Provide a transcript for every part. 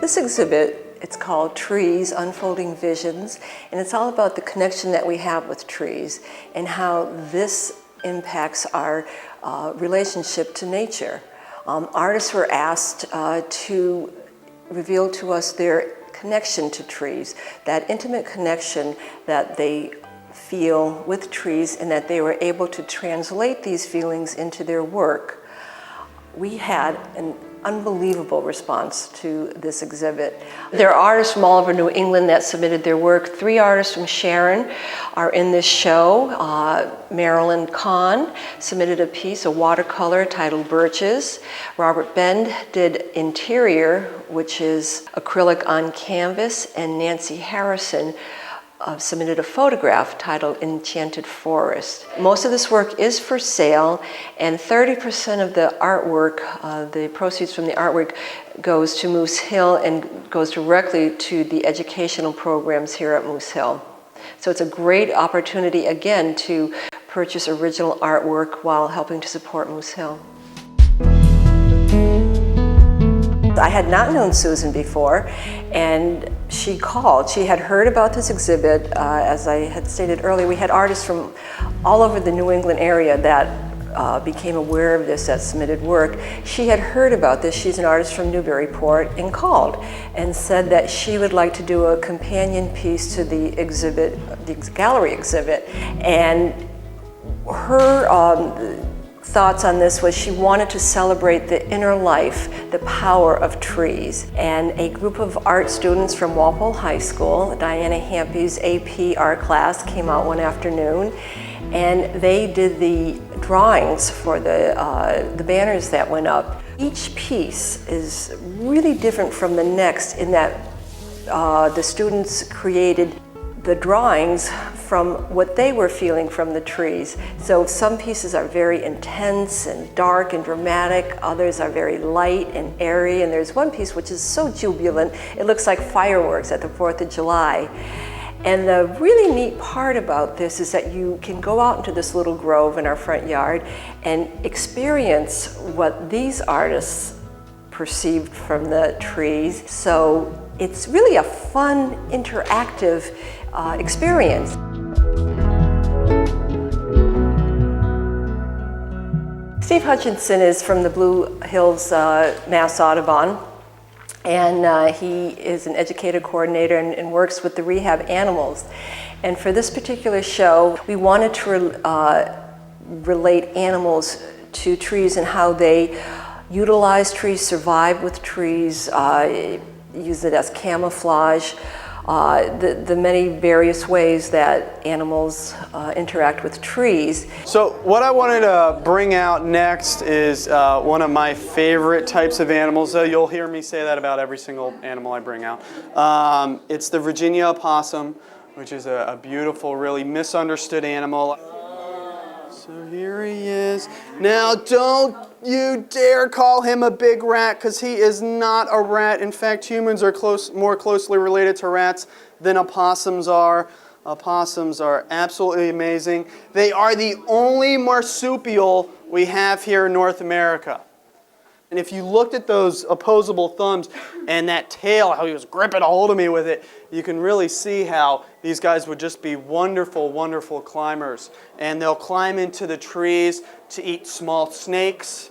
this exhibit, it's called Trees, Unfolding Visions, and it's all about the connection that we have with trees and how this impacts our relationship to nature. Artists were asked to reveal to us their connection to trees, that intimate connection that they feel with trees, and that they were able to translate these feelings into their work. We had an unbelievable response to this exhibit. There are artists from all over New England that submitted their work. 3 artists from Sharon are in this show. Marilyn Kahn submitted a piece, a watercolor titled Birches. Robert Bend did interior, which is acrylic on canvas, and Nancy Harrison submitted a photograph titled Enchanted Forest. Most of this work is for sale, and 30% of the artwork, the proceeds from the artwork, goes to Moose Hill and goes directly to the educational programs here at Moose Hill. So it's a great opportunity, again, to purchase original artwork while helping to support Moose Hill. I had not known Susan before, and she called. She had heard about this exhibit. As I had stated earlier, we had artists from all over the New England area that became aware of this, that submitted work. She had heard about this. She's an artist from Newburyport, and called and said that she would like to do a companion piece to the exhibit, the gallery exhibit. And her thoughts on this was she wanted to celebrate the inner life, the power of trees. And a group of art students from Walpole High School, Diana Hampy's AP art class, came out one afternoon, and they did the drawings for the banners that went up. Each piece is really different from the next in that the students created the drawings from what they were feeling from the trees. So some pieces are very intense and dark and dramatic, others are very light and airy, and there's one piece which is so jubilant, it looks like fireworks at the 4th of July. And the really neat part about this is that you can go out into this little grove in our front yard and experience what these artists perceived from the trees. So it's really a fun, interactive experience. Steve Hutchinson is from the Blue Hills Mass Audubon, and he is an educator coordinator and works with the rehab animals. And for this particular show, we wanted to relate animals to trees and how they utilize trees, survive with trees, use it as camouflage, the many various ways that animals interact with trees. So what I wanted to bring out next is one of my favorite types of animals. You'll hear me say that about every single animal I bring out. It's the Virginia opossum, which is a beautiful, really misunderstood animal. So here he is. Now don't you dare call him a big rat, because he is not a rat. In fact, humans are more closely related to rats than opossums are. Opossums are absolutely amazing. They are the only marsupial we have here in North America. And if you looked at those opposable thumbs and that tail, how he was gripping a hold of me with it, you can really see how these guys would just be wonderful, wonderful climbers. And they'll climb into the trees to eat small snakes.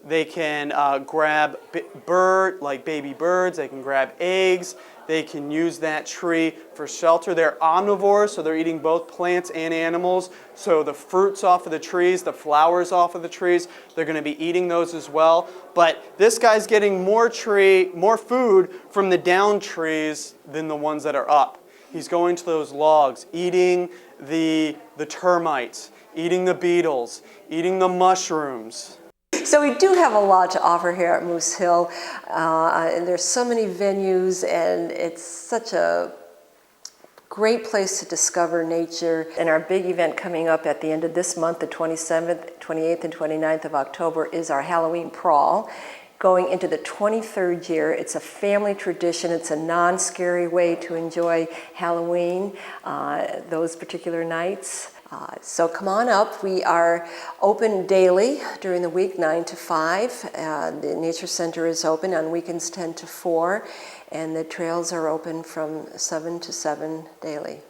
They can grab baby birds. They can grab eggs. They can use that tree for shelter. They're omnivores, so they're eating both plants and animals. So the fruits off of the trees, the flowers off of the trees, they're going to be eating those as well. But this guy's getting more food from the down trees than the ones that are up. He's going to those logs, eating the termites, eating the beetles, eating the mushrooms. So we do have a lot to offer here at Moose Hill, and there's so many venues, and it's such a great place to discover nature. And our big event coming up at the end of this month, the 27th, 28th, and 29th of October, is our Halloween Crawl. Going into the 23rd year. It's a family tradition. It's a non-scary way to enjoy Halloween, those particular nights. So come on up. We are open daily during the week, 9 to 5. The Nature Center is open on weekends, 10 to 4. and the trails are open from 7 to 7 daily.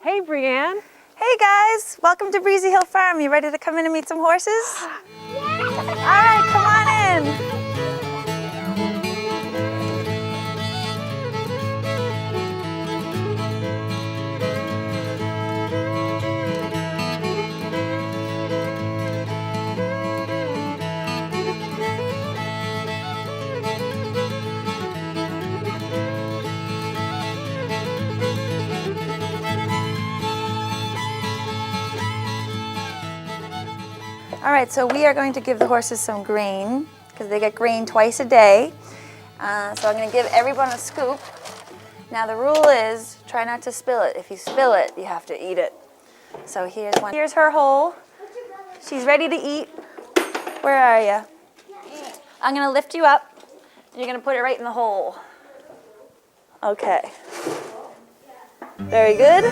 Hey, Brianne. Hey guys, welcome to Breezy Hill Farm. You ready to come in and meet some horses? All right, come on in. All right, so we are going to give the horses some grain because they get grain twice a day. So I'm going to give everyone a scoop. Now the rule is try not to spill it. If you spill it, you have to eat it. So here's one. Here's her hole. She's ready to eat. Where are you? I'm going to lift you up. You're going to put it right in the hole. Okay. Very good.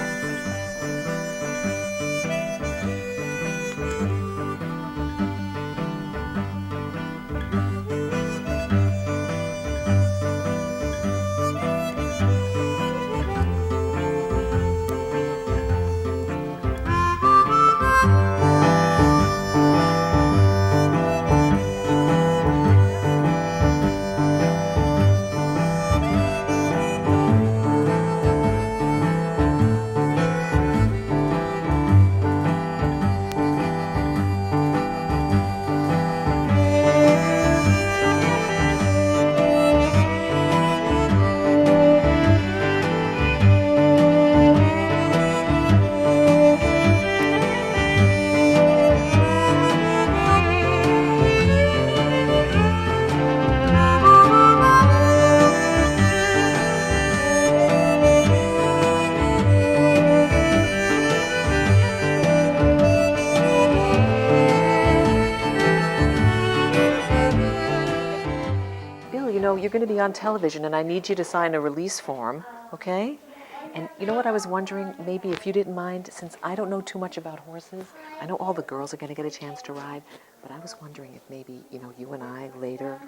You're going to be on television and I need you to sign a release form, okay? And you know what I was wondering, maybe if you didn't mind, since I don't know too much about horses, I know all the girls are going to get a chance to ride, but I was wondering if maybe, you and I later,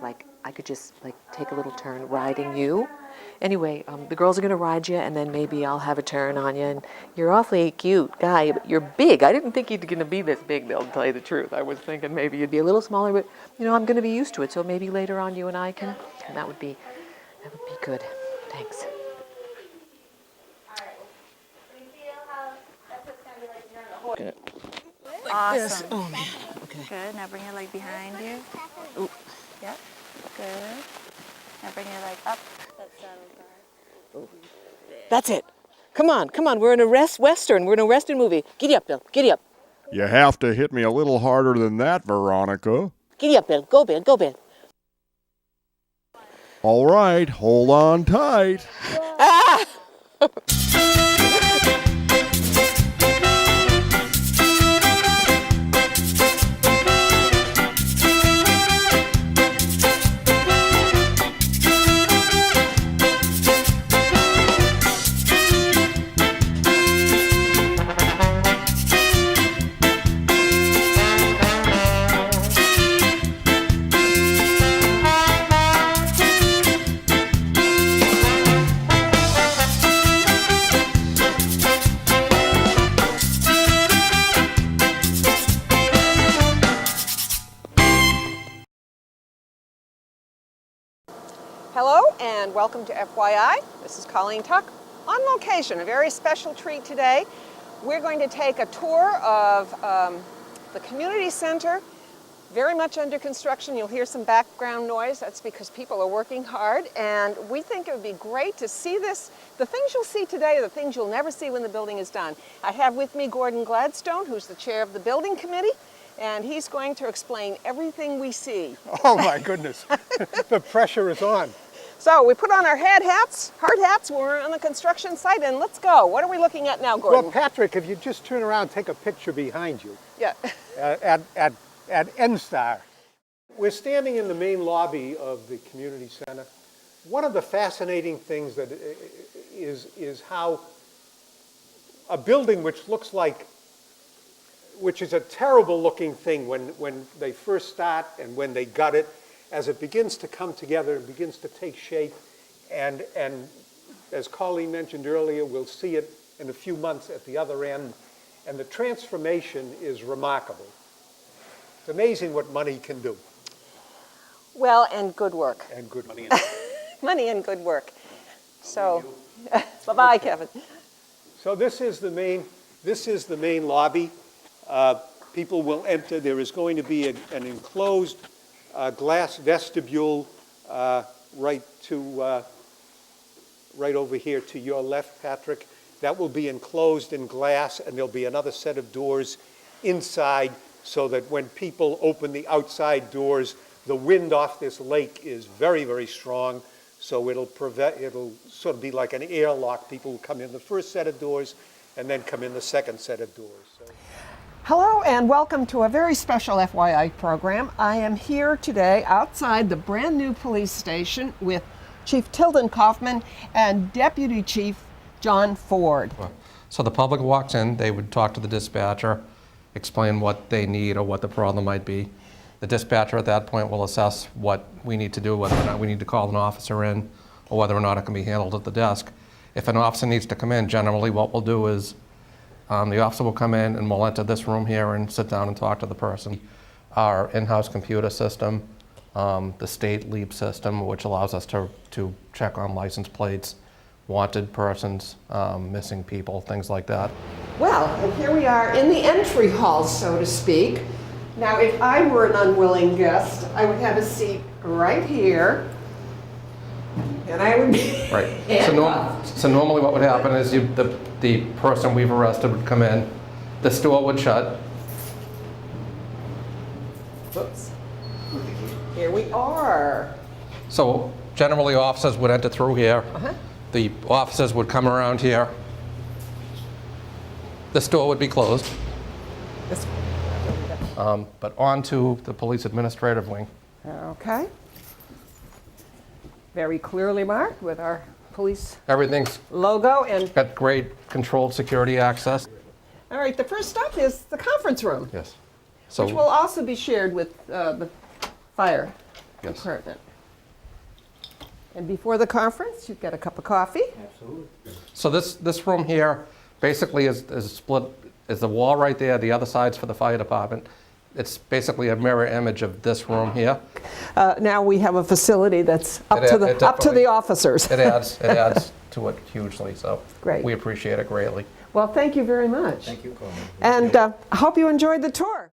I could just, take a little turn riding you. Anyway, the girls are going to ride you, and then maybe I'll have a turn on you, and you're awfully cute guy, but you're big. I didn't think you'd going to be this big, to tell you the truth. I was thinking maybe you'd be a little smaller, but, I'm going to be used to it, so maybe later on you and I can, and that would be good. Thanks. Good. Awesome. Oh man. Okay. Good. Now bring your leg behind you. Ooh. Yep. Good. Now bring your leg up. That saddle guard. That's it. Come on. We're in a Western. We're in a Western movie. Giddy up, Bill. Giddy up. You have to hit me a little harder than that, Veronica. Giddy up, Bill. Go, Ben. All right, hold on tight. Ah! Hello and welcome to FYI. This is Colleen Tuck on location, a very special treat today. We're going to take a tour of the community center, very much under construction. You'll hear some background noise. That's because people are working hard, and we think it would be great to see this. The things you'll see today are the things you'll never see when the building is done. I have with me Gordon Gladstone, who's the chair of the building committee, and he's going to explain everything we see. Oh my goodness, the pressure is on. So we put on our hard hats, we're on the construction site, and let's go. What are we looking at now, Gordon? Well, Patrick, if you just turn around and take a picture behind you. Yeah. at NSTAR. We're standing in the main lobby of the community center. One of the fascinating things that is how a building which looks like which is a terrible looking thing when they first start and when they gut it, as it begins to come together and begins to take shape. And as Colleen mentioned earlier, we'll see it in a few months at the other end. And the transformation is remarkable. It's amazing what money can do. Well, and good work. And good money. Money and good work. So, bye-bye, Kevin. So this is the main lobby. People will enter. There is going to be an enclosed glass vestibule right over here to your left, Patrick. That will be enclosed in glass, and there'll be another set of doors inside so that when people open the outside doors, the wind off this lake is very, very strong. So it'll sort of be like an airlock. People will come in the first set of doors and then come in the second set of doors. So. Hello and welcome to a very special FYI program. I am here today outside the brand new police station with Chief Tilden Kaufman and Deputy Chief John Ford. So the public walks in, they would talk to the dispatcher, explain what they need or what the problem might be. The dispatcher at that point will assess what we need to do, whether or not we need to call an officer in, or whether or not it can be handled at the desk. If an officer needs to come in, generally what we'll do is the officer will come in and we'll enter this room here and sit down and talk to the person. Our in-house computer system, the state LEAP system, which allows us to check on license plates, wanted persons, missing people, things like that. Well, and here we are in the entry hall, so to speak. Now, if I were an unwilling guest, I would have a seat right here, and I would be Right. handcuffed. So normally what would happen is the person we've arrested would come in, this door would shut. Whoops. Here we are. So generally officers would enter through here. The officers would come around here. This door would be closed. This- But onto the police administrative wing. Okay. Very clearly marked with our police Everything's logo. And got great controlled security access. all right, the first stop is the conference room, Yes. which will also be shared with the fire Yes. department. And before the conference, you've got a cup of coffee. So this room here basically is split, is the wall right there, the other side's for the fire department. It's basically a mirror image of this room here. Now we have a facility that's up It- to it the definitely- officers. It adds to it hugely, so Great. we appreciate it greatly. Well, thank you very much. Thank you, Coleman. And I hope you enjoyed the tour.